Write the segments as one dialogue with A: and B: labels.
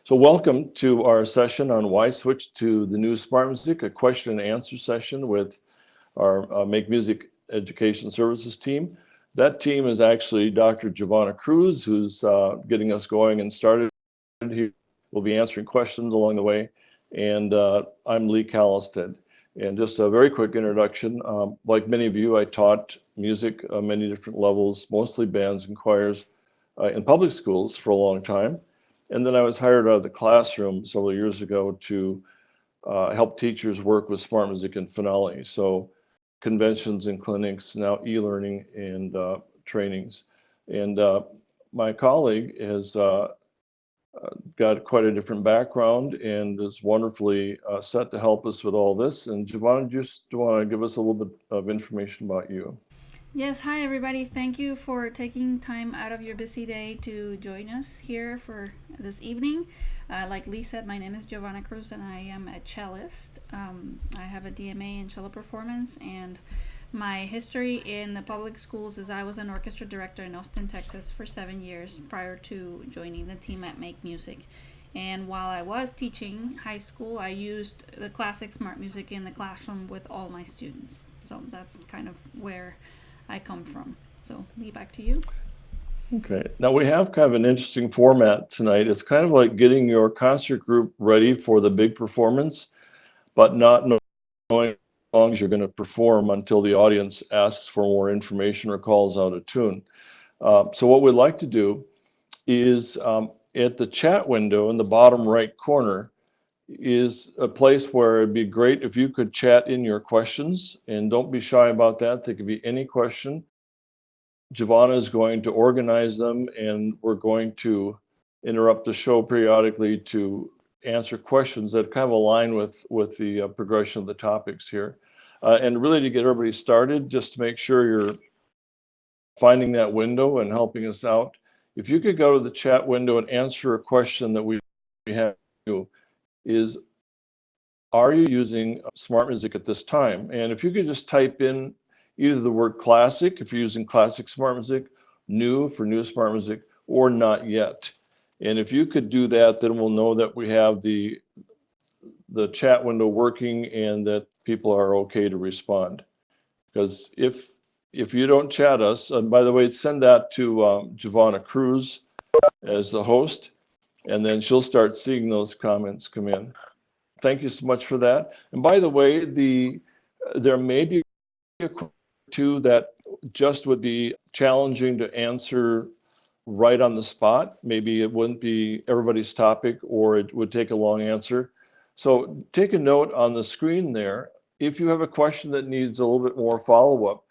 A: So welcome to our session on why switch to the new SmartMusic, a question and answer session with our Make Music Education Services team. That team is actually Dr. Giovanna Cruz, who's getting us going and started here. We'll be answering questions along the way. And I'm Lee Callisted. And just a very quick introduction. Like many of you, I taught music many different levels, mostly bands and choirs in public schools for a long time. And then I was hired out of the classroom several years ago to help teachers work with SmartMusic and Finale. So conventions and clinics, now e-learning and trainings. And my colleague has got quite a different background and is wonderfully set to help us with all this. And Giovanna, just want to give us a little bit of information about you.
B: Yes, hi everybody. Thank you for taking time out of your busy day to join us here for this evening. Like Lee said, my name is Giovanna Cruz and I am a cellist. I have a DMA in cello performance, and my history in the public schools is I was an orchestra director in Austin, Texas for 7 years prior to joining the team at Make Music. And while I was teaching high school, I used the classic SmartMusic in the classroom with all my students. So that's kind of where I come from. So, Lee, back to you.
A: Okay, now we have kind of an interesting format tonight. It's kind of like getting your concert group ready for the big performance, but not knowing songs you're going to perform until the audience asks for more information or calls out a tune. So what we'd like to do is at the chat window in the bottom right corner is a place where it'd be great if you could chat in your questions, and don't be shy about that. They could be any question. Giovanna is going to organize them, and we're going to interrupt the show periodically to answer questions that kind of align with the progression of the topics here. And really to get everybody started, just to make sure you're finding that window and helping us out, if you could go to the chat window and answer a question that we have is, are you using SmartMusic at this time? And if you could just type in either the word classic, if you're using classic SmartMusic, new for new SmartMusic, or not yet. And if you could do that, then we'll know that we have the chat window working and that people are okay to respond. Because if you don't chat us, and by the way, send that to Giovanna Cruz as the host, and then she'll start seeing those comments come in. Thank you so much for that. And by the way, there may be a question or two that just would be challenging to answer right on the spot. Maybe it wouldn't be everybody's topic, or it would take a long answer. So take a note on the screen there. If you have a question that needs a little bit more follow-up,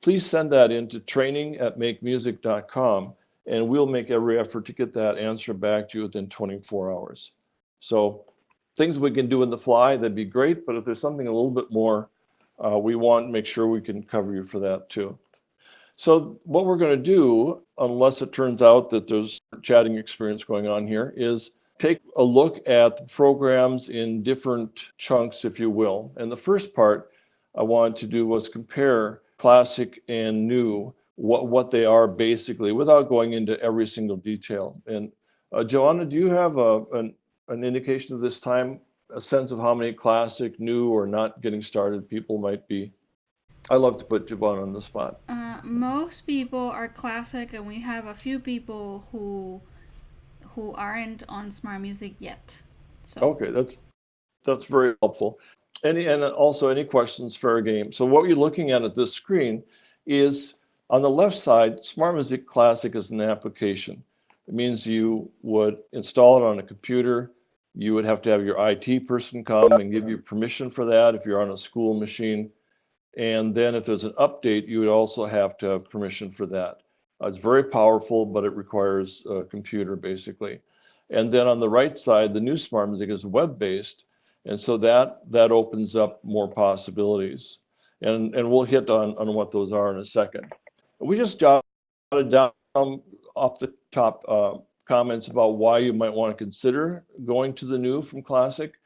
A: please send that into training@makemusic.com, and we'll make every effort to get that answer back to you within 24 hours. So things we can do in the fly, that'd be great, but if there's something a little bit more, we want to make sure we can cover you for that too. So what we're going to do, unless it turns out that there's a chatting experience going on here, is take a look at the programs in different chunks, if you will. And the first part I wanted to do was compare classic and new, what they are basically, without going into every single detail. And Joanna, do you have an indication of this time, a sense of how many classic, new, or not getting started people might be? I love to put Giovanna on the spot.
B: Most people are classic, and we have a few people who aren't on SmartMusic yet. So
A: Okay, that's very helpful. And also any questions, fair game. So what you're looking at this screen is on the left side, SmartMusic Classic is an application. It means you would install it on a computer. You would have to have your IT person come and give you permission for that if you're on a school machine. And then if there's an update, you would also have to have permission for that. It's very powerful, but it requires a computer basically. And then on the right side, the new SmartMusic is web-based. And so that opens up more possibilities. And we'll hit on what those are in a second. We just jotted down off the top comments about why you might want to consider going to the new from Classic.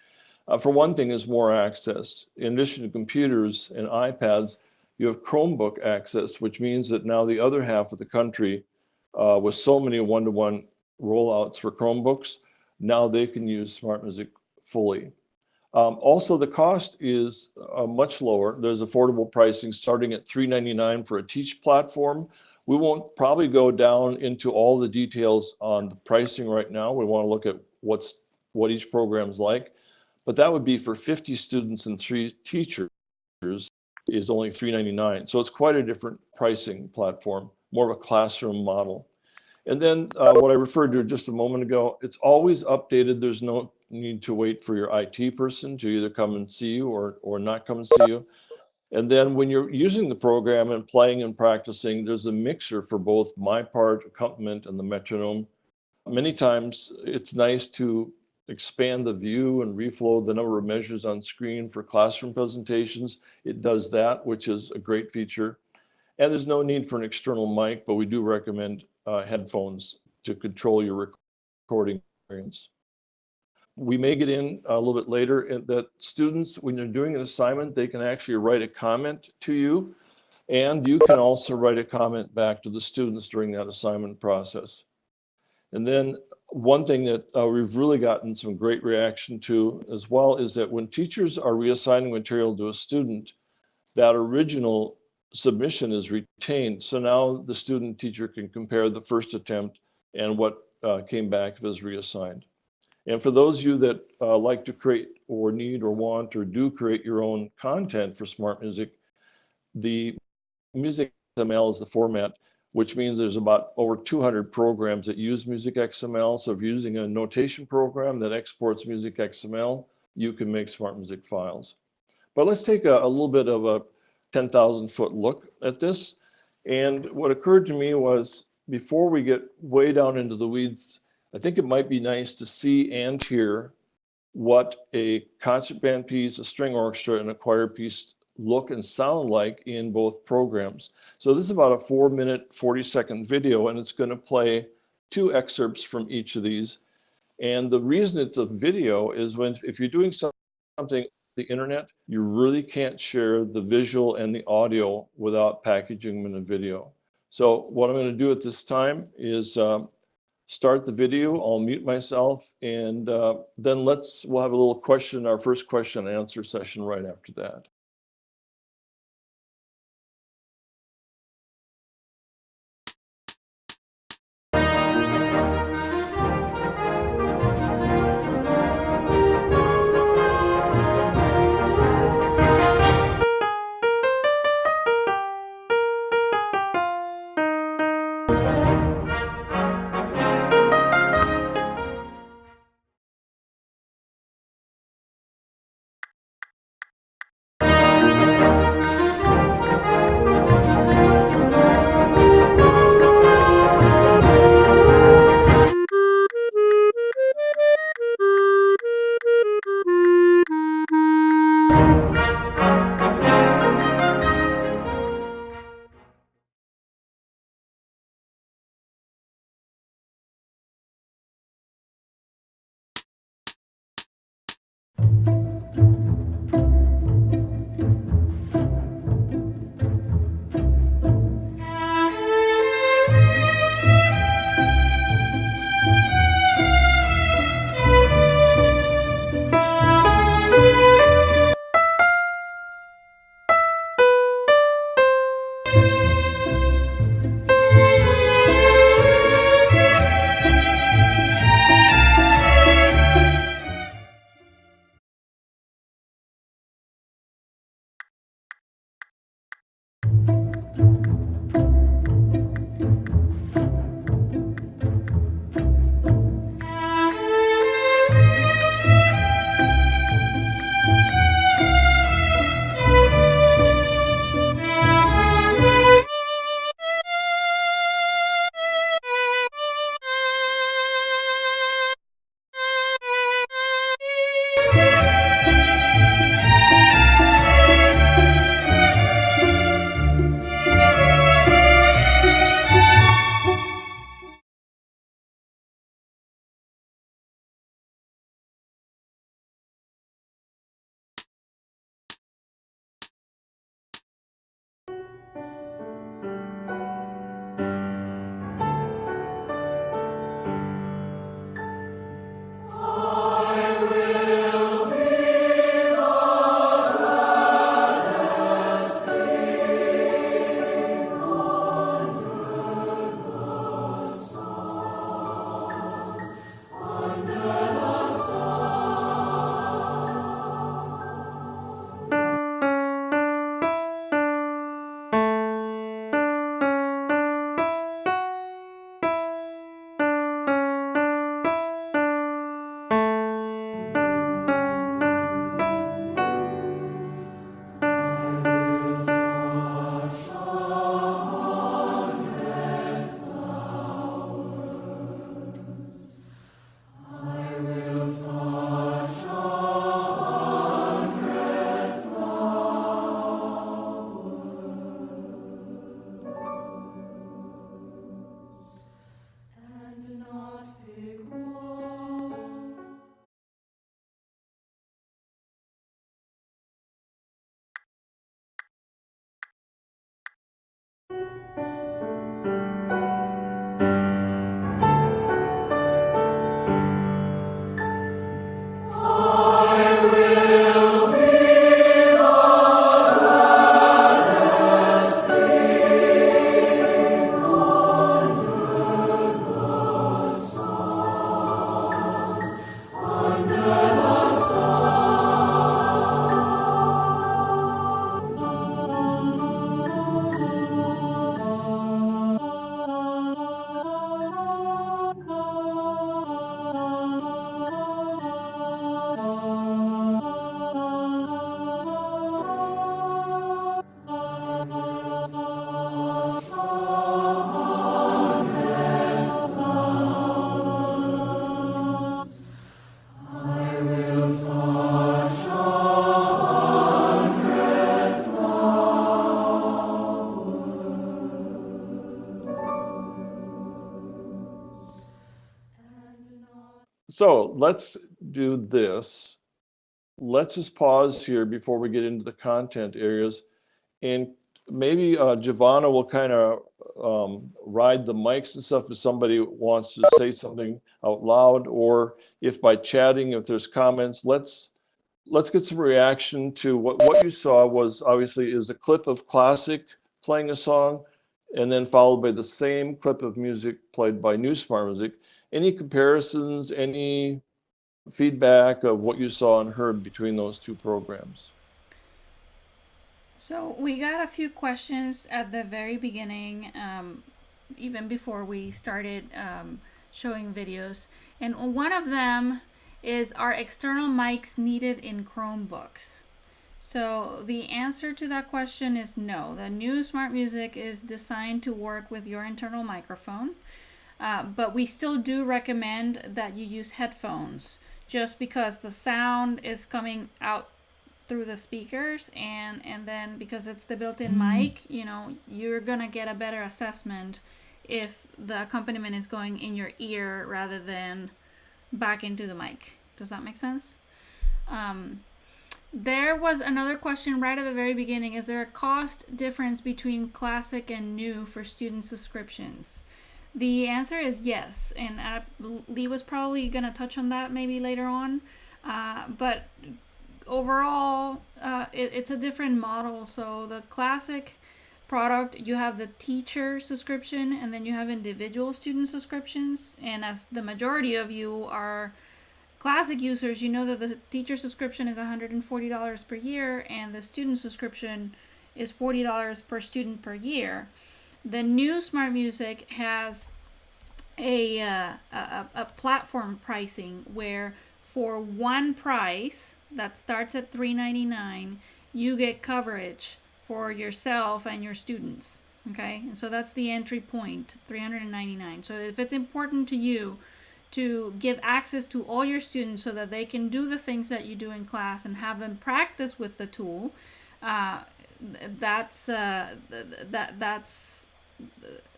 A: For one thing, is more access. In addition to computers and iPads, you have Chromebook access, which means that now the other half of the country, with so many one-to-one rollouts for Chromebooks, now they can use SmartMusic fully. Also, the cost is much lower. There's affordable pricing starting at $3.99 for a Teach platform. We won't probably go down into all the details on the pricing right now. We want to look at what each program's like, but that would be for 50 students and 3 teachers is only $3.99. So it's quite a different pricing platform, more of a classroom model. And then what I referred to just a moment ago, it's always updated. There's no need to wait for your IT person to either come and see you or not come and see you. And then when you're using the program and playing and practicing, there's a mixer for both my part, accompaniment, and the metronome. Many times it's nice to expand the view and reflow the number of measures on screen for classroom presentations. It does that, which is a great feature. And there's no need for an external mic, but we do recommend headphones to control your recording experience. We may get in a little bit later that students, when you're doing an assignment, they can actually write a comment to you, and you can also write a comment back to the students during that assignment process. And then one thing that we've really gotten some great reaction to as well is that when teachers are reassigning material to a student, that original submission is retained. So now the student teacher can compare the first attempt and what came back as reassigned. And for those of you that like to create or need or want or do create your own content for SmartMusic, the Music XML is the format, which means there's about over 200 programs that use Music XML. So if you're using a notation program that exports Music XML, you can make SmartMusic files. But let's take a little bit of a 10,000-foot look at this. And what occurred to me was, before we get way down into the weeds, I think it might be nice to see and hear what a concert band piece, a string orchestra, and a choir piece look and sound like in both programs. So this is about a 4-minute, 40-second video, and it's going to play 2 excerpts from each of these. And the reason it's a video is if you're doing something on the internet, you really can't share the visual and the audio without packaging them in a video. So what I'm going to do at this time is start the video. I'll mute myself, and then we'll have a little question, our first question and answer session right after that. So let's do this. Let's just pause here before we get into the content areas. And maybe Giovanna will kind of ride the mics and stuff if somebody wants to say something out loud, or if by chatting, if there's comments, let's get some reaction to what you saw was obviously is a clip of classic playing a song, and then followed by the same clip of music played by new smart music. Any comparisons, any feedback of what you saw and heard between those two programs?
B: So we got a few questions at the very beginning, even before we started showing videos. And one of them is, are external mics needed in Chromebooks? So the answer to that question is no. The new Smart Music is designed to work with your internal microphone, but we still do recommend that you use headphones, just because the sound is coming out through the speakers, and then because it's the built-in mic, you're gonna get a better assessment if the accompaniment is going in your ear rather than back into the mic. Does that make sense? There was another question right at the very beginning. Is there a cost difference between classic and new for student subscriptions? The answer is yes, and Lee was probably going to touch on that maybe later on, but overall, it's a different model. So the classic product, you have the teacher subscription, and then you have individual student subscriptions. And as the majority of you are classic users, you know that the teacher subscription is $140 per year, and the student subscription is $40 per student per year. The new Smart Music has a platform pricing where for one price that starts at $3.99, you get coverage for yourself and your students. Okay, and so that's the entry point, $399. So if it's important to you to give access to all your students so that they can do the things that you do in class and have them practice with the tool, that's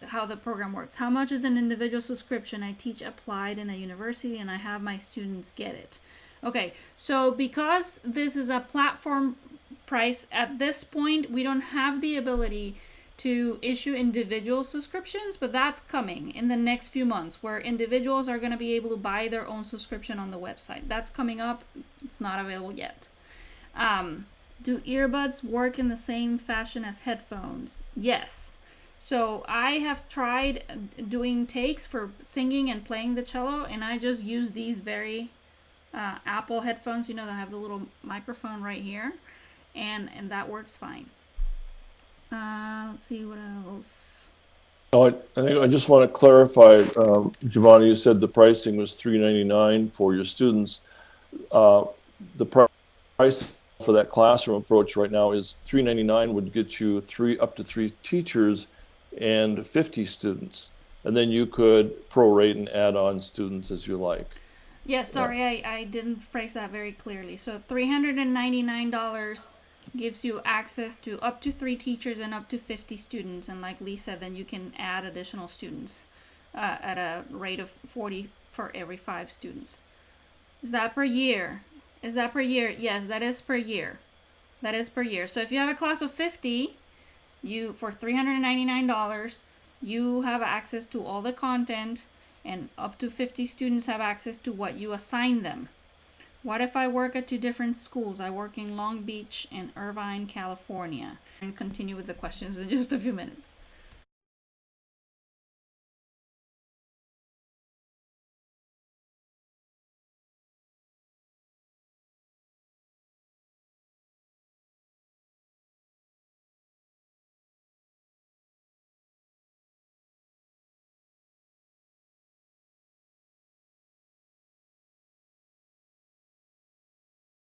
B: how the program works. How much is an individual subscription? I teach applied in a university and I have my students get it. Okay, so because this is a platform price, at this point we don't have the ability to issue individual subscriptions, but that's coming in the next few months, where individuals are going to be able to buy their own subscription on the website. That's coming up. It's not available yet. Do earbuds work in the same fashion as headphones? Yes. So I have tried doing takes for singing and playing the cello, and I just use these very Apple headphones, that have the little microphone right here, and that works fine. Let's see what else.
A: Oh, I think I just want to clarify, Giovanni, you said the pricing was $3.99 for your students. The price for that classroom approach right now is $3.99 would get you up to three teachers and 50 students, and then you could prorate and add on students as you like.
B: Yeah, sorry, I didn't phrase that very clearly. So $399 gives you access to up to 3 teachers and up to 50 students, and like Lee said, then you can add additional students at a rate of 40 for every 5 students. Is that per year? Yes, that is per year. So if you have a class of 50, for $399, you have access to all the content, and up to 50 students have access to what you assign them. What if I work at 2 different schools? I work in Long Beach and Irvine, California. And continue with the questions in just a few minutes.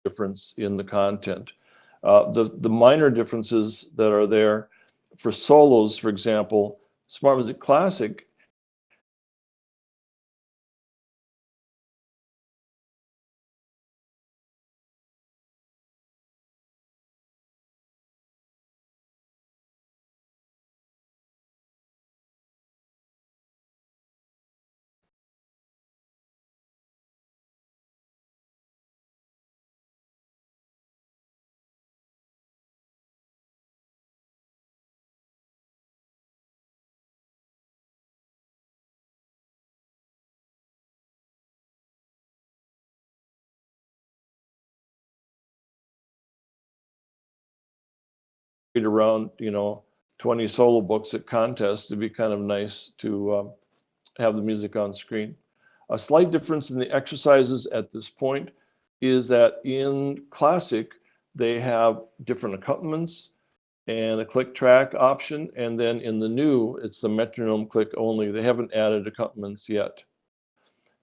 A: Difference in the content. The minor differences that are there for solos, for example, Smart Music Classic around, 20 solo books at contests. It'd be kind of nice to have the music on screen. A slight difference in the exercises at this point is that in Classic, they have different accompaniments and a click track option. And then in the new, it's the metronome click only. They haven't added accompaniments yet.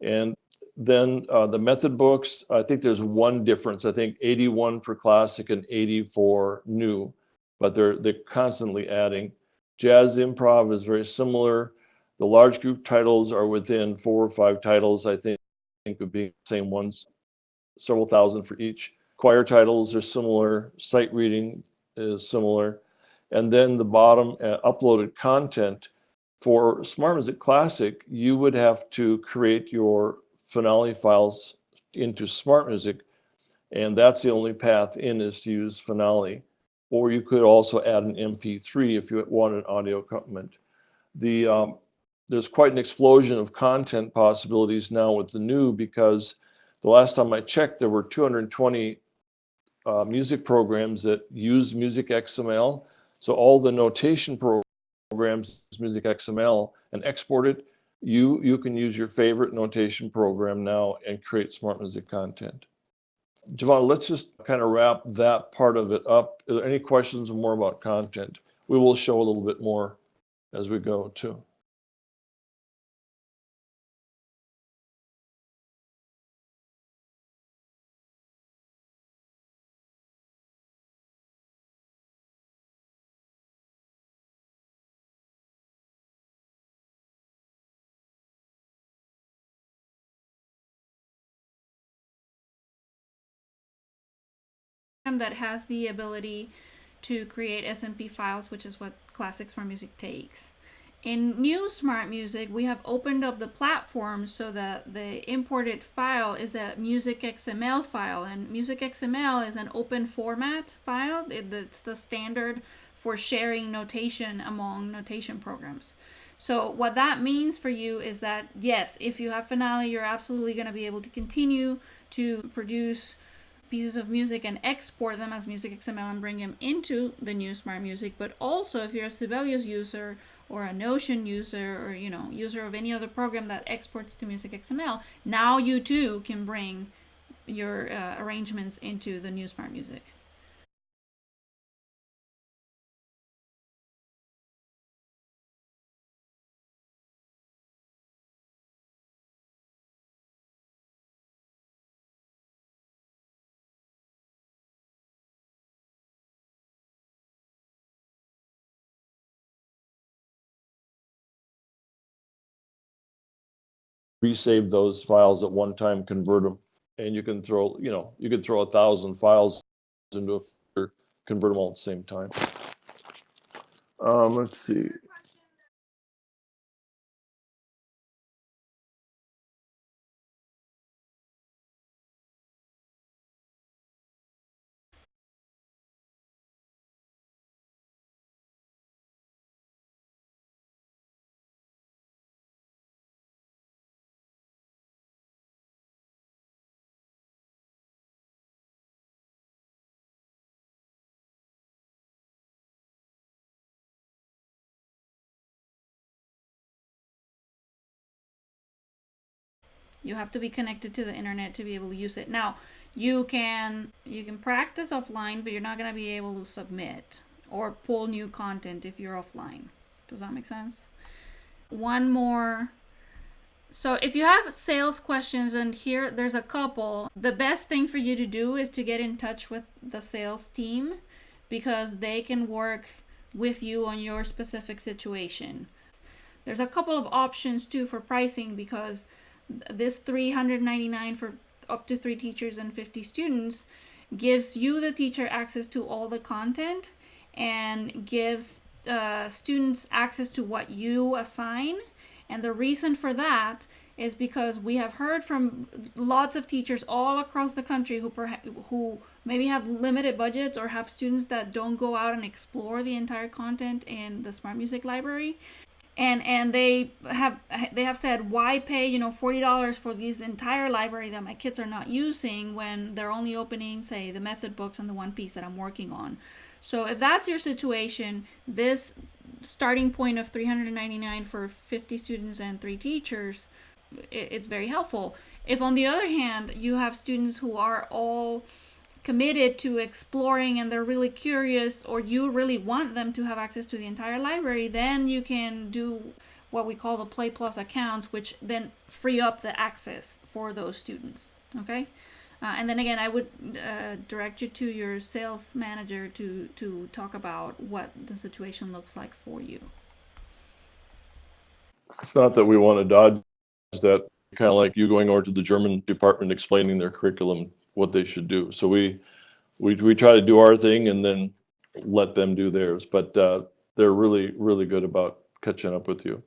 A: And then the method books, I think there's one difference. I think 81 for Classic and 80 for new, but they're constantly adding. Jazz improv is very similar. The large group titles are within 4 or 5 titles, I think would be the same ones, several thousand for each. Choir titles are similar. Sight reading is similar. And then the bottom, uploaded content. For SmartMusic Classic, you would have to create your finale files into SmartMusic, and that's the only path in is to use finale. Or you could also add an MP3 if you want an audio accompaniment. There's quite an explosion of content possibilities now with the new, because the last time I checked, there were 220 music programs that use Music XML. So all the notation programs use Music XML and export it. You can use your favorite notation program now and create SmartMusic content. Javon, let's just kind of wrap that part of it up. Are there any questions more about content? We will show a little bit more as we go too.
B: That has the ability to create SMP files, which is what Classic SmartMusic takes. In new SmartMusic, we have opened up the platform so that the imported file is a Music XML file, and Music XML is an open format file. It's the standard for sharing notation among notation programs. So what that means for you is that, yes, if you have Finale, you're absolutely going to be able to continue to produce pieces of music and export them as Music XML and bring them into the new SmartMusic. But also, if you're a Sibelius user or a Notion user, or user of any other program that exports to Music XML, now you too can bring your arrangements into the new SmartMusic.
A: Resave those files at one time, convert them, and you can throw, you could throw 1,000 files into a, convert them all at the same time. Let's see.
B: You have to be connected to the internet to be able to use it. Now, you can practice offline, but you're not going to be able to submit or pull new content if you're offline. Does that make sense? One more. So if you have sales questions, and here there's a couple, the best thing for you to do is to get in touch with the sales team, because they can work with you on your specific situation. There's a couple of options too for pricing, because this $399 for up to 3 teachers and 50 students gives you, the teacher, access to all the content and gives students access to what you assign. And the reason for that is because we have heard from lots of teachers all across the country who maybe have limited budgets or have students that don't go out and explore the entire content in the SmartMusic library. And they have said, why pay $40 for this entire library that my kids are not using when they're only opening, say, the method books and the one piece that I'm working on. So if that's your situation, this starting point of $399 for 50 students and 3 teachers, it's very helpful. If on the other hand you have students who are all committed to exploring and they're really curious, or you really want them to have access to the entire library, then you can do what we call the Play Plus accounts, which then free up the access for those students. Okay. And then again, I would direct you to your sales manager to talk about what the situation looks like for you.
A: It's not that we want to dodge that, kind of like you going over to the German department explaining their curriculum, what they should do. So we try to do our thing and then let them do theirs, but they're really, really good about catching up with you.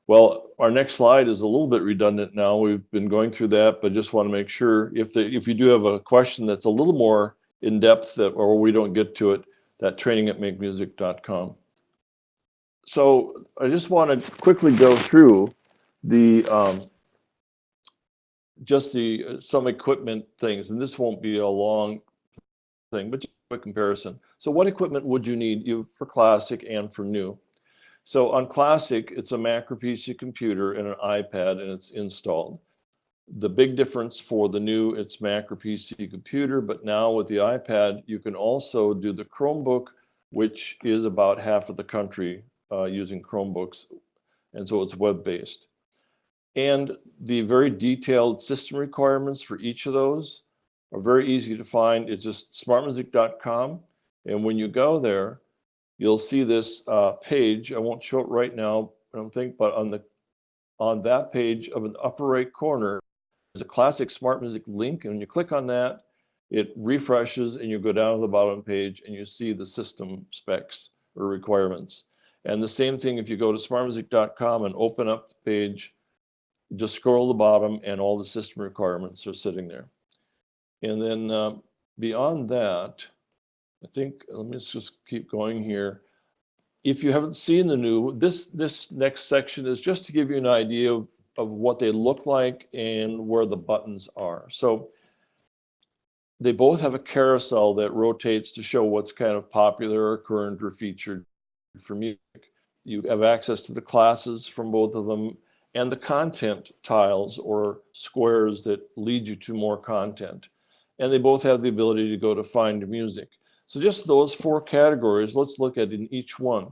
A: Well, our next slide is a little bit redundant now. We've been going through that, but just want to make sure if you do have a question that's a little more in depth or we don't get to it, that training@makemusic.com. So I just want to quickly go through the some equipment things, and this won't be a long thing, but just a quick comparison. So what equipment would you need for Classic and for New? So on Classic, it's a Macro PC computer and an iPad, and it's installed. The big difference for the New, it's Macro PC computer, but now with the iPad, you can also do the Chromebook, which is about half of the country using Chromebooks, and so it's web-based. And the very detailed system requirements for each of those are very easy to find. It's just smartmusic.com, and when you go there, you'll see this page. I won't show it right now, I don't think, but on that page of an upper right corner, there's a Classic Smart Music link, and when you click on that, it refreshes, and you go down to the bottom page, and you see the system specs or requirements. And the same thing if you go to smartmusic.com and open up the page, just scroll to the bottom, and all the system requirements are sitting there. And then beyond that, I think, let me just keep going here. If you haven't seen the New, this next section is just to give you an idea of what they look like and where the buttons are. So they both have a carousel that rotates to show what's kind of popular or current or featured for music. You have access to the classes from both of them and the content tiles or squares that lead you to more content. And they both have the ability to go to find music. So just those 4 categories, let's look at in each one.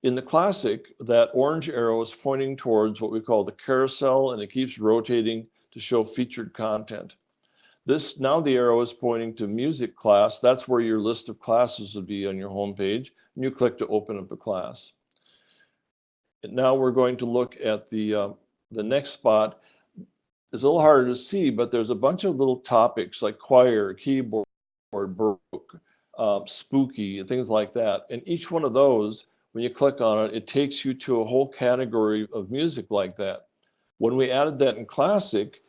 A: In the Classic, that orange arrow is pointing towards what we call the carousel, and it keeps rotating to show featured content. Now the arrow is pointing to music class. That's where your list of classes would be on your home page, and you click to open up a class. And now we're going to look at the next spot. It's a little harder to see, but there's a bunch of little topics like choir, keyboard, baroque, spooky, and things like that. And each one of those, when you click on it, it takes you to a whole category of music like that. When we added that in Classic,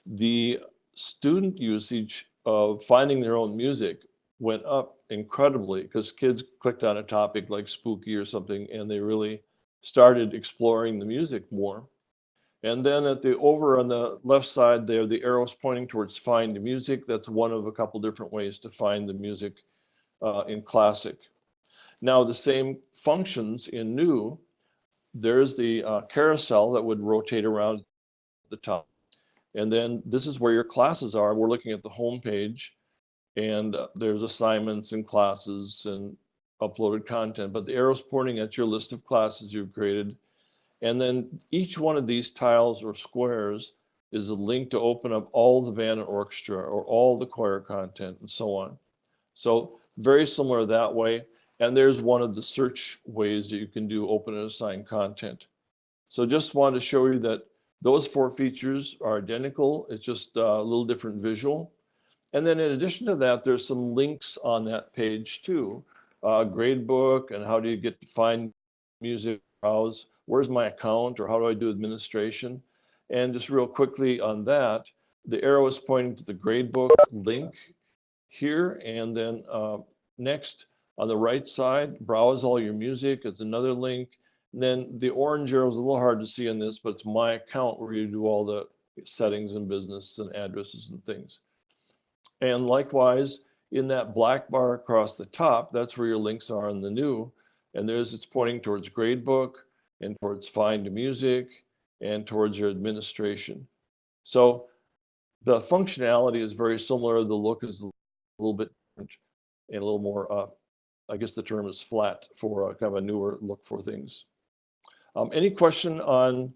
A: the student usage of finding their own music went up incredibly because kids clicked on a topic like spooky or something, and they really started exploring the music more. And then over on the left side there, the arrow's pointing towards find the music. That's one of a couple different ways to find the music in Classic. Now the same functions in New. There's the carousel that would rotate around the top. And then this is where your classes are. We're looking at the home page, and there's assignments and classes and uploaded content, but the arrow's pointing at your list of classes you've created. And then each one of these tiles or squares is a link to open up all the band and orchestra or all the choir content and so on. So very similar that way. And there's one of the search ways that you can do open and assign content. So just wanted to show you that those 4 features are identical. It's just a little different visual. And then in addition to that, there's some links on that page too. Gradebook and how do you get to find music, browse, where's my account, or how do I do administration? And just real quickly on that, the arrow is pointing to the gradebook link here. And then next on the right side, browse all your music is another link. And then the orange arrow is a little hard to see in this, but it's my account where you do all the settings and business and addresses and things. And likewise, in that black bar across the top, that's where your links are in the new. And it's pointing towards gradebook and towards find music and towards your administration. So the functionality is very similar. The look is a little bit different and a little more, I guess the term is flat for kind of a newer look for things. Any question on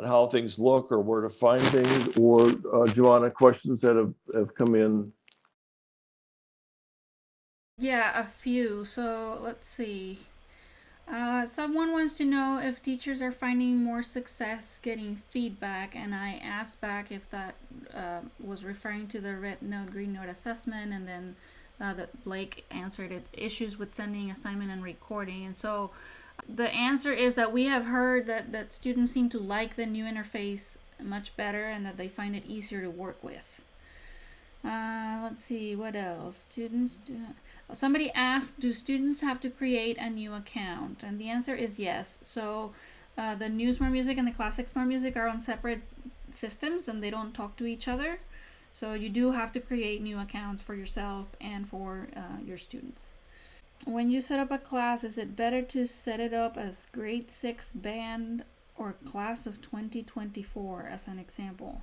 A: how things look or where to find things, or Joanna, questions that have come in?
B: Yeah, a few. So let's see. Someone wants to know if teachers are finding more success getting feedback, and I asked back if that was referring to the red note, green note assessment, and then that Blake answered it's issues with sending assignment and recording. And so the answer is that we have heard that students seem to like the new interface much better and that they find it easier to work with. Let's see, what else? Somebody asked, do students have to create a new account? And the answer is yes. So the new SmartMusic and the classic SmartMusic are on separate systems and they don't talk to each other. So you do have to create new accounts for yourself and for your students. When you set up a class, is it better to set it up as grade 6 band or class of 2024 as an example?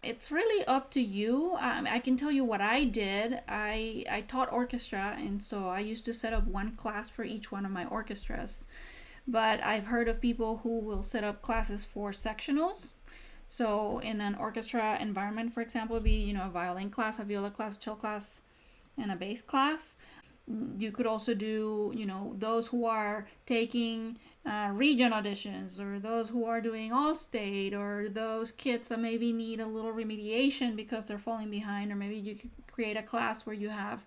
B: It's really up to you. I can tell you what I did. I taught orchestra, and so I used to set up one class for each one of my orchestras. But I've heard of people who will set up classes for sectionals. So in an orchestra environment, for example, would be a violin class, a viola class, cello class, and a bass class. You could also do those who are taking region auditions, or those who are doing all state, or those kids that maybe need a little remediation because they're falling behind, or maybe you could create a class where you have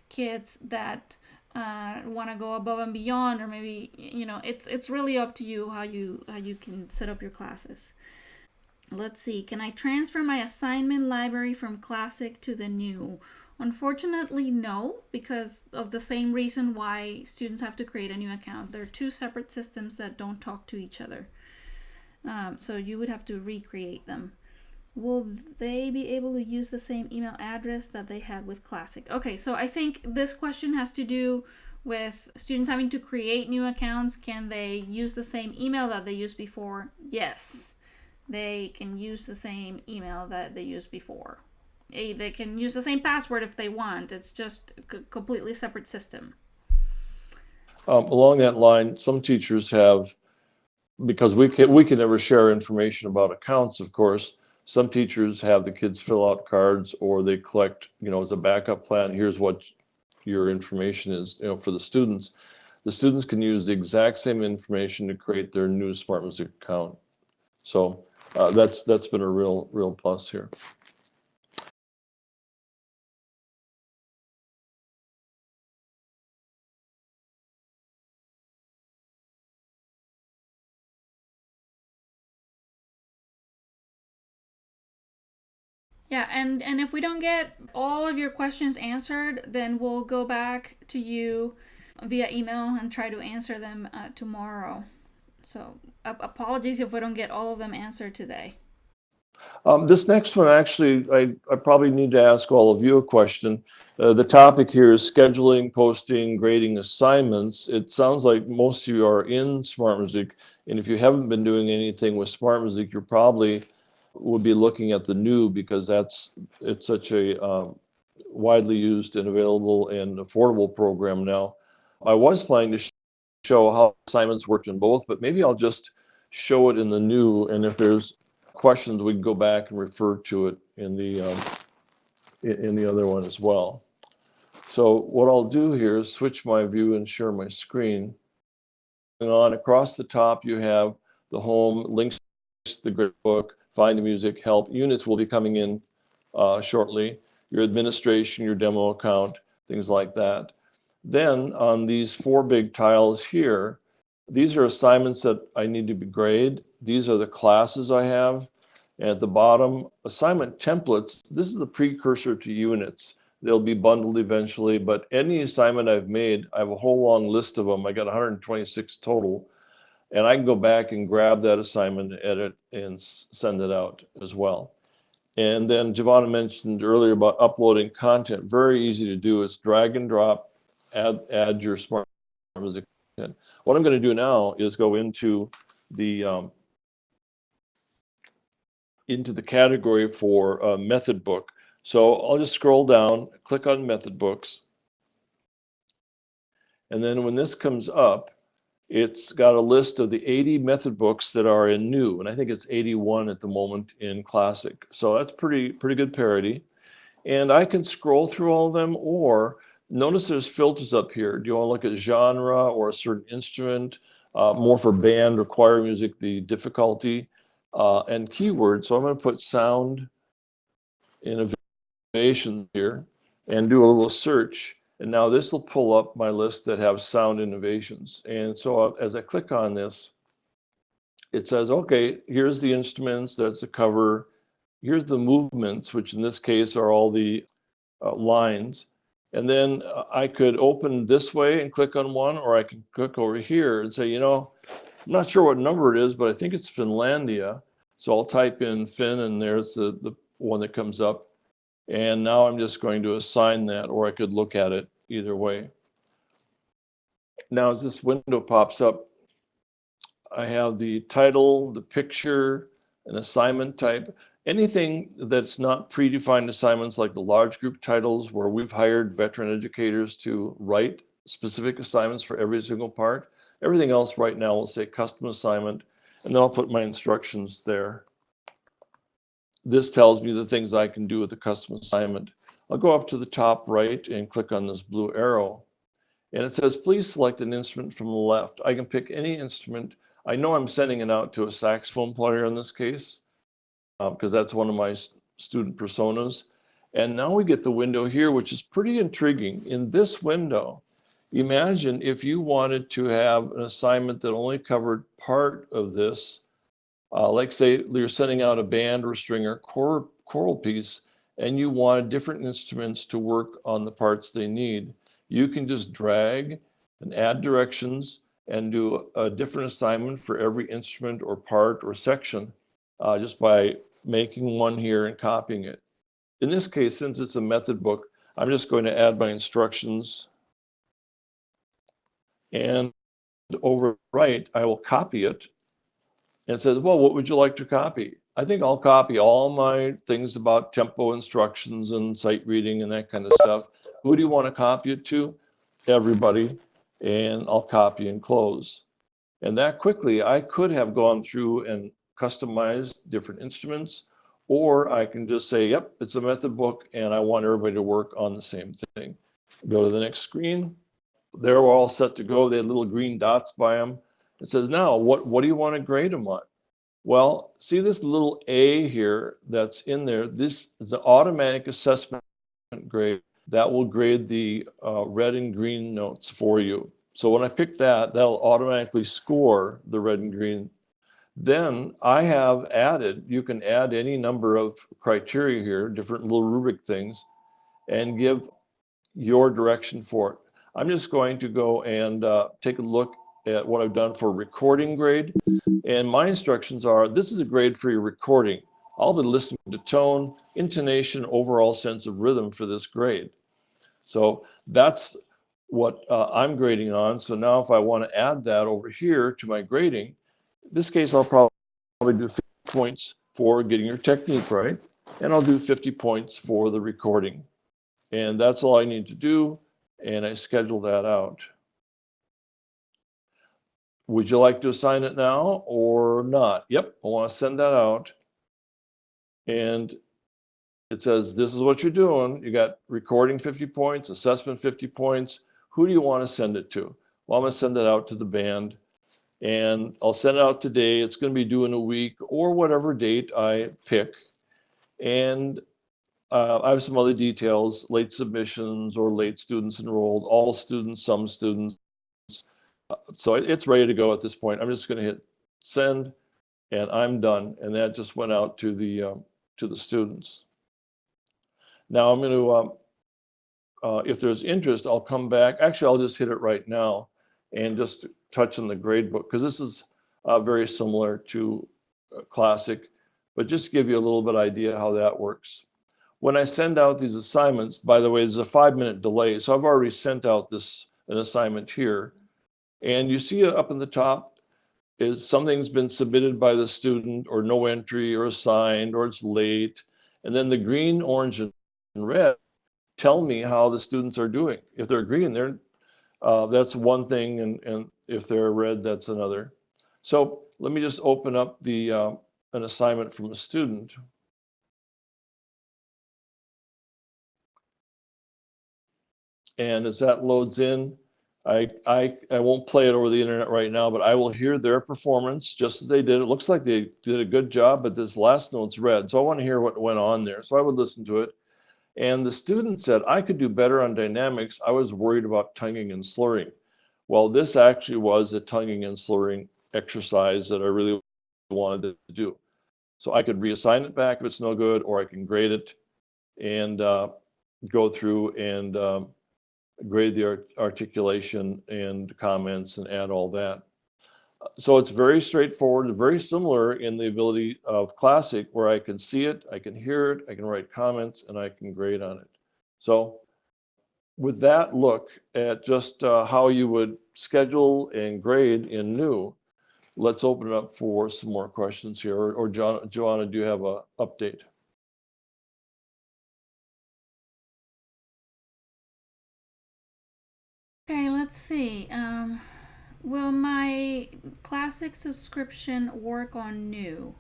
B: kids that want to go above and beyond, or maybe it's really up to you how you can set up your classes. Let's see, can I transfer my assignment library from classic to the new? Unfortunately, no, because of the same reason why students have to create a new account. They're two separate systems that don't talk to each other. So you would have to recreate them. Will they be able to use the same email address that they had with Classic? Okay, so I think this question has to do with students having to create new accounts. Can they use the same email that they used before? Yes, they can use the same email that they used before. They can use the same password if they want. It's just a completely separate system.
A: Along that line, some teachers have, because we can never share information about accounts, of course. Some teachers have the kids fill out cards, or they collect, as a backup plan. Here's what your information is, for the students. The students can use the exact same information to create their new SmartMusic account. So that's been a real plus here.
B: Yeah, and if we don't get all of your questions answered, then we'll go back to you via email and try to answer them tomorrow. So apologies if we don't get all of them answered today.
A: This next one, actually, I probably need to ask all of you a question. The topic here is scheduling, posting, grading assignments. It sounds like most of you are in SmartMusic, and if you haven't been doing anything with SmartMusic, you probably would be looking at the new, because it's such a widely used and available and affordable program now. I was planning to show how assignments worked in both, but maybe I'll just show it in the new, and if there's questions, we can go back and refer to it in the other one as well. So what I'll do here is switch my view and share my screen. On across the top, you have the home, links to the gradebook, find the music, help. Units will be coming in shortly. Your administration, your demo account, things like that. Then on these 4 big tiles here, these are assignments that I need to be graded. These are the classes I have. And at the bottom, assignment templates. This is the precursor to units. They'll be bundled eventually, but any assignment I've made, I have a whole long list of them. I got 126 total, and I can go back and grab that assignment, edit, and send it out as well. And then Giovanna mentioned earlier about uploading content. Very easy to do. It's drag and drop, add your Smart Music content. What I'm going to do now is go the into the category for method book. So I'll just scroll down, click on method books, and then when this comes up, it's got a list of the 80 method books that are in new, and I think it's 81 at the moment in classic. So that's pretty good parity. And I can scroll through all of them, or notice there's filters up here. Do you want to look at genre or a certain instrument, more for band or choir music, the difficulty, and keywords. So I'm going to put sound innovation here and do a little search. And now this will pull up my list that have sound innovations. And so as I click on this, it says, okay, here's the instruments, that's the cover. Here's the movements, which in this case are all the lines. And then I could open this way and click on one, or I can click over here and say, you know, I'm not sure what number it is, but I think it's Finlandia. So I'll type in Fin, and there's the one that comes up. And now I'm just going to assign that, or I could look at it either way. Now, as this window pops up, I have the title, the picture, an assignment type. Anything that's not predefined assignments like the large group titles where we've hired veteran educators to write specific assignments for every single part. Everything else right now will say custom assignment, and then I'll put my instructions there. This tells me the things I can do with the custom assignment. I'll go up to the top right and click on this blue arrow. And it says, please select an instrument from the left. I can pick any instrument. I know I'm sending it out to a saxophone player in this case, because that's one of my student personas. And now we get the window here, which is pretty intriguing. In this window, imagine if you wanted to have an assignment that only covered part of this, like say you're sending out a band or string or choral piece, and you wanted different instruments to work on the parts they need. You can just drag and add directions and do a different assignment for every instrument or part or section just by making one here and copying it. In this case, since it's a method book, I'm just going to add my instructions. And over right, I will copy it. And it says, well, what would you like to copy? I think I'll copy all my things about tempo instructions and sight reading and that kind of stuff. Who do you want to copy it to? Everybody. And I'll copy and close. And that quickly, I could have gone through and customized different instruments, or I can just say, yep, it's a method book, and I want everybody to work on the same thing. Go to the next screen. They're all set to go. They had little green dots by them. It says, now, what do you want to grade them on? Well, see this little A here that's in there? This is an automatic assessment grade that will grade the red and green notes for you. So when I pick that, that'll automatically score the red and green. Then I have added, you can add any number of criteria here, different little rubric things, and give your direction for it. I'm just going to go and take a look at what I've done for recording grade. And my instructions are, this is a grade for your recording. I'll be listening to tone, intonation, overall sense of rhythm for this grade. So that's what I'm grading on. So now if I want to add that over here to my grading, in this case, I'll probably do 50 points for getting your technique right, and I'll do 50 points for the recording. And that's all I need to do, and I schedule that out. Would you like to assign it now or not? Yep, I want to send that out. And it says, this is what you're doing. You got recording 50 points, assessment 50 points. Who do you want to send it to? Well, I'm going to send it out to the band. And I'll send it out today. It's going to be due in a week or whatever date I pick. And I have some other details, late submissions or late students enrolled, all students, some students. So it's ready to go at this point. I'm just going to hit send, and I'm done. And that just went out to the students. Now I'm going to, if there's interest, I'll come back. Actually, I'll just hit it right now and just touch on the grade book, because this is very similar to Classic. but just to give you a little bit idea how that works. When I send out these assignments, by the way, there's a 5-minute delay. So I've already sent out an assignment here. And you see it up in the top is something's been submitted by the student or no entry or assigned or it's late. And then the green, orange, and red tell me how the students are doing. If they're green, that's one thing, and if they're red, that's another. So let me just open up an assignment from a student. And as that loads in, I won't play it over the internet right now, but I will hear their performance just as they did. It looks like they did a good job, but this last note's red. So I want to hear what went on there. So I would listen to it. And the student said, I could do better on dynamics. I was worried about tonguing and slurring. Well, this actually was a tonguing and slurring exercise that I really wanted to do. So I could reassign it back if it's no good, or I can grade it and go through and grade the articulation and comments and add all that. So it's very straightforward, very similar in the ability of Classic, where I can see it, I can hear it, I can write comments, and I can grade on it. So with that look at just how you would schedule and grade in New, let's open it up for some more questions here. Or Joanna, do you have an update?
B: Okay, let's see. Will my classic subscription work on New?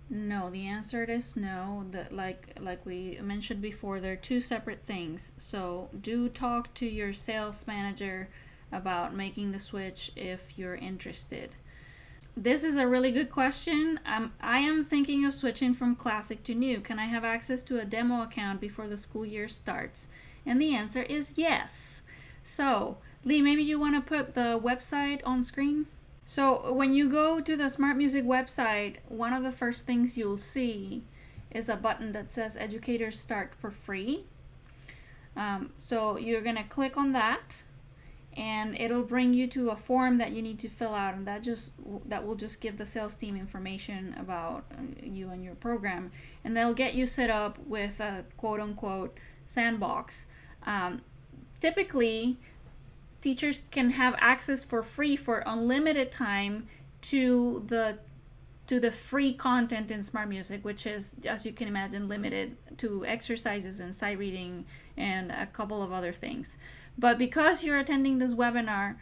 B: No, the answer is no. That like we mentioned before, they're two separate things. So do talk to your sales manager about making the switch if you're interested. This is a really good question. I am thinking of switching from Classic to New. Can I have access to a demo account before the school year starts? And the answer is yes. So, Lee, maybe you want to put the website on screen? So, when you go to the SmartMusic website, one of the first things you'll see is a button that says Educators Start for free. So, you're going to click on that, and it'll bring you to a form that you need to fill out, and that will just give the sales team information about you and your program, and they'll get you set up with a quote-unquote sandbox. Typically, teachers can have access for free for unlimited time to the free content in SmartMusic, which is, as you can imagine, limited to exercises and sight reading and a couple of other things. But because you're attending this webinar,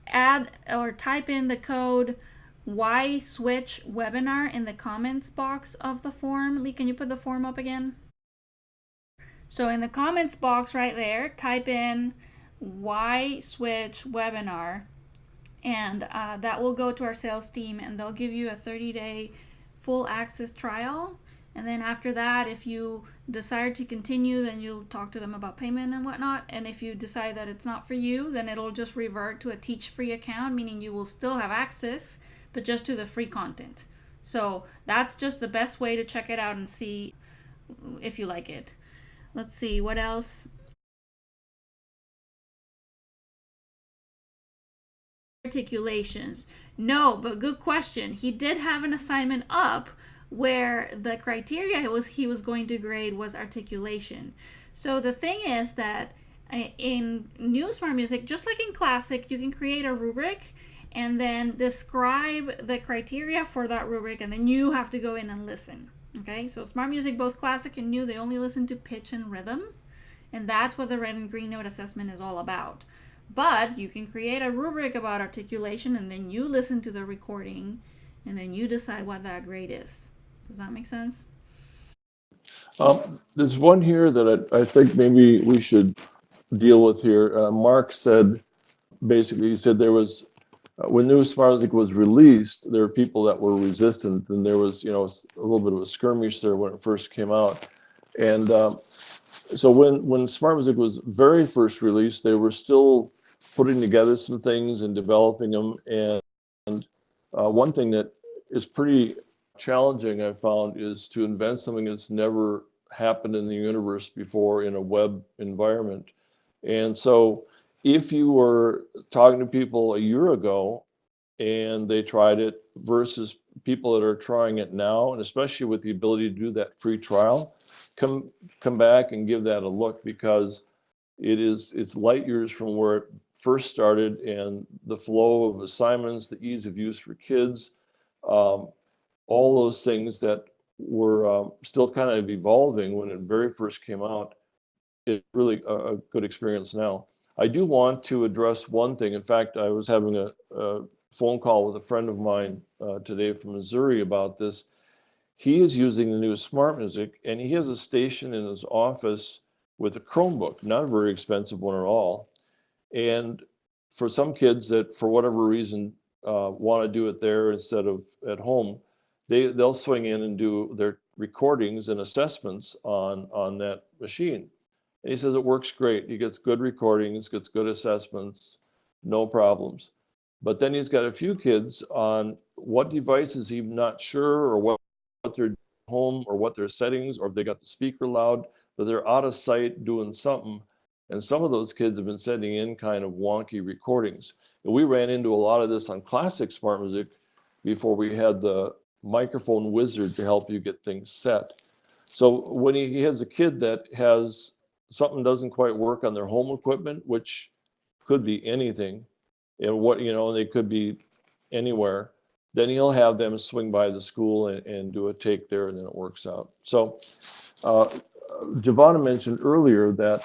B: add or type in the code "Why Switch Webinar" in the comments box of the form. Lee, can you put the form up again? So in the comments box right there, type in "Why Switch Webinar," and that will go to our sales team, and they'll give you a 30-day full access trial. And then after that, if you decide to continue, then you'll talk to them about payment and whatnot. And if you decide that it's not for you, then it'll just revert to a teach free account, meaning you will still have access, but just to the free content. So that's just the best way to check it out and see if you like it. Let's see, what else? Articulations. No, but good question. He did have an assignment up where the criteria he was going to grade was articulation. So the thing is that in New SmartMusic, just like in Classic, you can create a rubric and then describe the criteria for that rubric, and then you have to go in and listen. Okay, so SmartMusic, both Classic and New, they only listen to pitch and rhythm, and that's what the red and green note assessment is all about. But you can create a rubric about articulation, and then you listen to the recording, and then you decide what that grade is. Does that make sense?
A: There's one here that I think maybe we should deal with here. Mark said, basically, he said there was, when New SmartMusic was released, there were people that were resistant, and there was, a little bit of a skirmish there when it first came out. And so when SmartMusic was very first released, they were still putting together some things and developing them. And one thing that is pretty challenging, I found, is to invent something that's never happened in the universe before in a web environment. And so if you were talking to people a year ago and they tried it versus people that are trying it now, and especially with the ability to do that free trial, come back and give that a look, because it's light years from where it first started, and the flow of assignments, the ease of use for kids, all those things that were still kind of evolving when it very first came out. It's really a good experience now. I do want to address one thing. In fact, I was having a phone call with a friend of mine today from Missouri about this. He is using the new SmartMusic, and he has a station in his office with a Chromebook, not a very expensive one at all. And for some kids that, for whatever reason, want to do it there instead of at home, they'll swing in and do their recordings and assessments on that machine. And he says it works great. He gets good recordings, gets good assessments, no problems. But then he's got a few kids on what devices he's not sure, or what they're home, or what their settings, or if they got the speaker loud, that they're out of sight doing something. And some of those kids have been sending in kind of wonky recordings. And we ran into a lot of this on classic SmartMusic before we had the microphone wizard to help you get things set. So when he has a kid that has something doesn't quite work on their home equipment, which could be anything, and they could be anywhere, then he'll have them swing by the school and do a take there, and then it works out. So Giovanna mentioned earlier that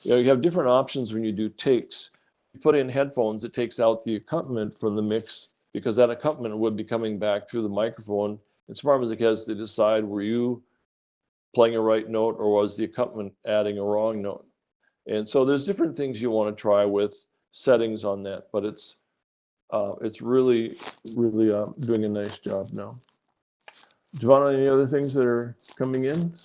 A: you have different options when you do takes. You put in headphones, it takes out the accompaniment from the mix, because that accompaniment would be coming back through the microphone. And SmartMusic has to decide, were you playing a right note, or was the accompaniment adding a wrong note? And so there's different things you want to try with settings on that, but it's really doing a nice job now. Giovanna, any other things that are coming in?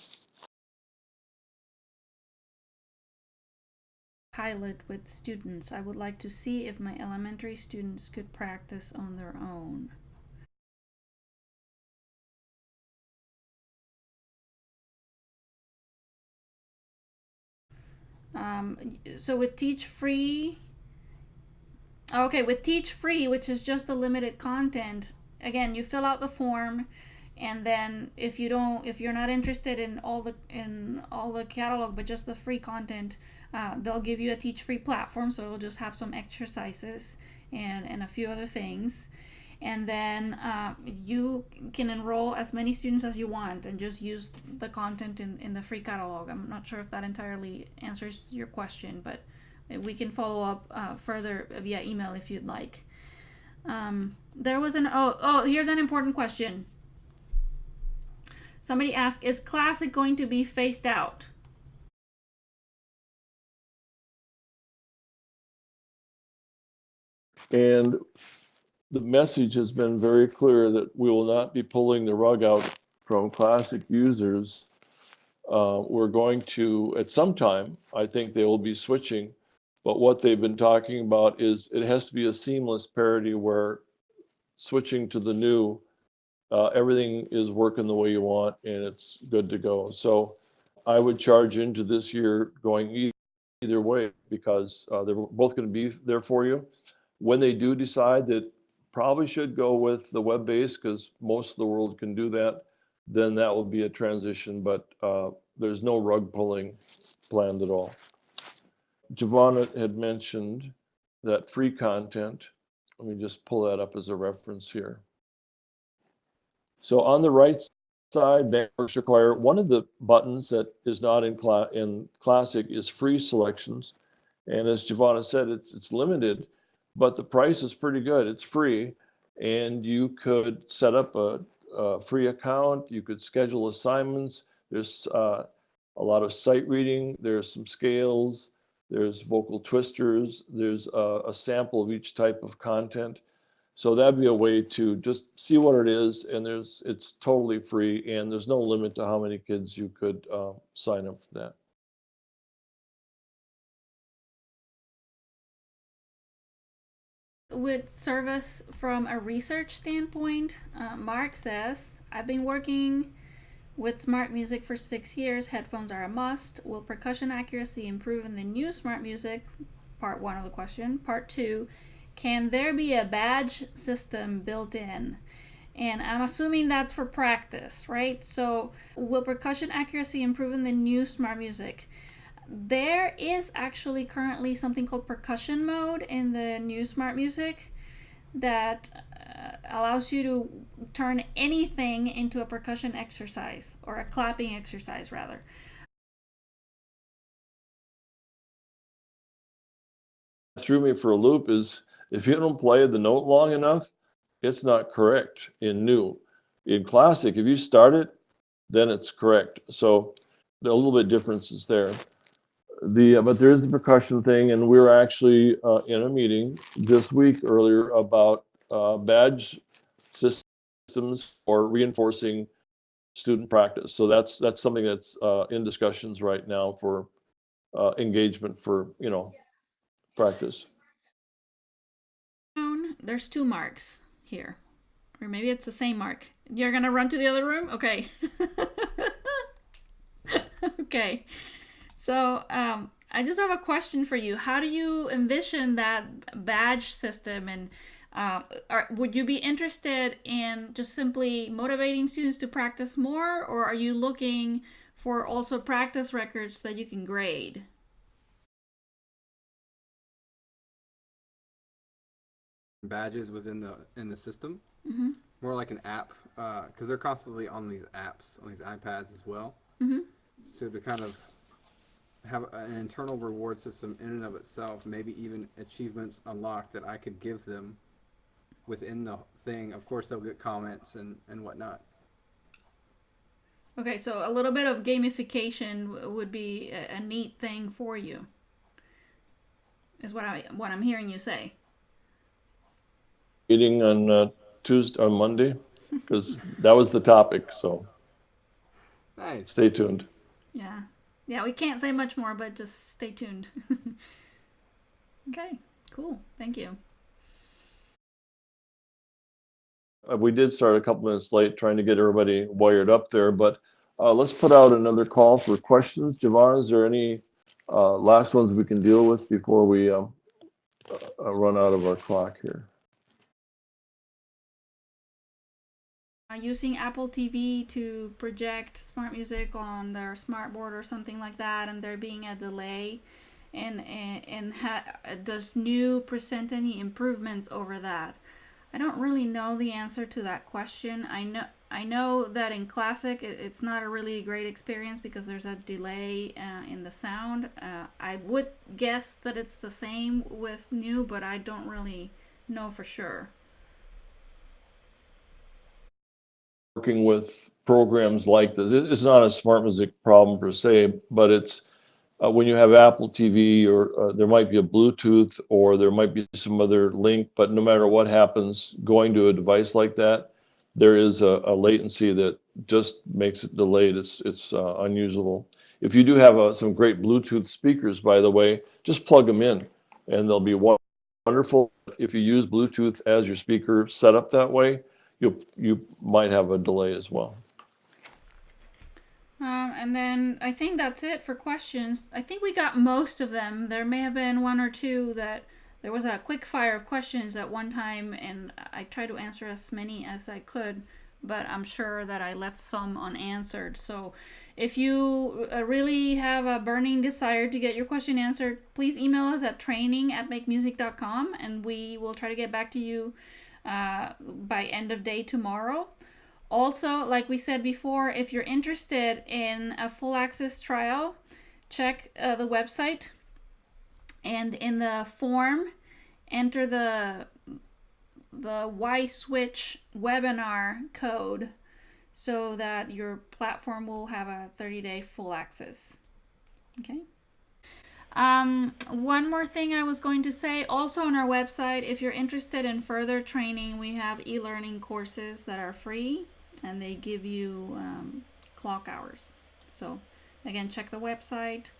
B: Pilot with students. I would like to see if my elementary students could practice on their own. So with Teach Free, with Teach Free, which is just the limited content, again, you fill out the form, and then if you're not interested in all the catalog, but just the free content, they'll give you a Teach Free platform, so it'll just have some exercises and a few other things. And then you can enroll as many students as you want and just use the content in the free catalog. I'm not sure if that entirely answers your question, but we can follow up further via email if you'd like. There was here's an important question. Somebody asked, is Classic going to be phased out?
A: And the message has been very clear that we will not be pulling the rug out from Classic users. We're going to, at some time, I think they will be switching, but what they've been talking about is it has to be a seamless parity where switching to the new, everything is working the way you want and it's good to go. So I would charge into this year going either way, because they're both going to be there for you. When they do decide that probably should go with the web-based, because most of the world can do that, then that will be a transition, but there's no rug pulling planned at all. Giovanna had mentioned that free content. Let me just pull that up as a reference here. So on the right side, networks require, one of the buttons that is not in Classic is free selections. And as Giovanna said, it's limited, but the price is pretty good. It's free, and you could set up a free account. You could schedule assignments. There's a lot of sight reading. There's some scales. There's vocal twisters. There's a sample of each type of content. So that'd be a way to just see what it is, and it's totally free, and there's no limit to how many kids you could sign up for that.
B: With service from a research standpoint, Mark says, I've been working with SmartMusic for 6 years. Headphones are a must. Will percussion accuracy improve in the new SmartMusic? Part 1 of the question. Part 2, can there be a badge system built in? And I'm assuming that's for practice, right? So, will percussion accuracy improve in the new SmartMusic? There is actually currently something called percussion mode in the new SmartMusic that allows you to turn anything into a percussion exercise, or a clapping exercise rather.
A: Threw me for a loop is if you don't play the note long enough, it's not correct in new. In classic, if you start it, then it's correct. So a little bit differences there. But there is the percussion thing, and we were actually in a meeting this week earlier about badge systems for reinforcing student practice. So that's something that's in discussions right now for engagement for practice.
B: There's 2 marks here, or maybe it's the same mark. You're gonna run to the other room, okay? Okay. So I just have a question for you. How do you envision that badge system, and would you be interested in just simply motivating students to practice more, or are you looking for also practice records that you can grade?
C: Badges within the system,
B: Mm-hmm.
C: more like an app, because they're constantly on these apps, on these iPads as well.
B: Mm-hmm.
C: So to kind of have an internal reward system in and of itself, maybe even achievements unlocked that I could give them within the thing. Of course, they'll get comments and whatnot.
B: Okay, so a little bit of gamification would be a neat thing for you, is what I'm hearing you say.
A: Meeting on Tuesday, on Monday, because that was the topic. So
C: Nice.
A: stay tuned.
B: Yeah. Yeah, we can't say much more, but just stay tuned. Okay, cool. Thank you.
A: We did start a couple minutes late trying to get everybody wired up there, but let's put out another call for questions. Javon, is there any last ones we can deal with before we run out of our clock here?
B: Using Apple TV to project SmartMusic on their smart board or something like that, and there being a delay, and does new present any improvements over that? I don't really know the answer to that question. I know that in classic it's not a really great experience because there's a delay in the sound. I would guess that it's the same with new, but I don't really know for sure.
A: Working with programs like this, it's not a SmartMusic problem per se, but it's when you have Apple TV, or there might be a Bluetooth, or there might be some other link, but no matter what happens, going to a device like that, there is a latency that just makes it delayed. It's unusable. If you do have some great Bluetooth speakers, by the way, just plug them in, and they'll be wonderful. If you use Bluetooth as your speaker set up that way, you might have a delay as well.
B: And then I think that's it for questions. I think we got most of them. There may have been one or two that there was a quick fire of questions at one time, and I tried to answer as many as I could, but I'm sure that I left some unanswered. So if you really have a burning desire to get your question answered, please email us at training@makemusic.com, and we will try to get back to you by end of day tomorrow. Also, like we said before, if you're interested in a full access trial, check the website, and in the form, enter the Y-Switch webinar code so that your platform will have a 30-day full access. Okay. One more thing I was going to say, also on our website, if you're interested in further training, we have e-learning courses that are free, and they give you clock hours. So again, check the website,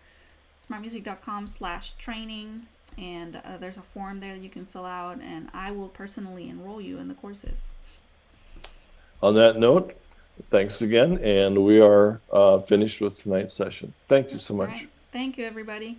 B: smartmusic.com/training, and there's a form there that you can fill out, and I will personally enroll you in the courses.
A: On that note, thanks again, and we are finished with tonight's session. Thank you so much.
B: All right. Thank you, everybody.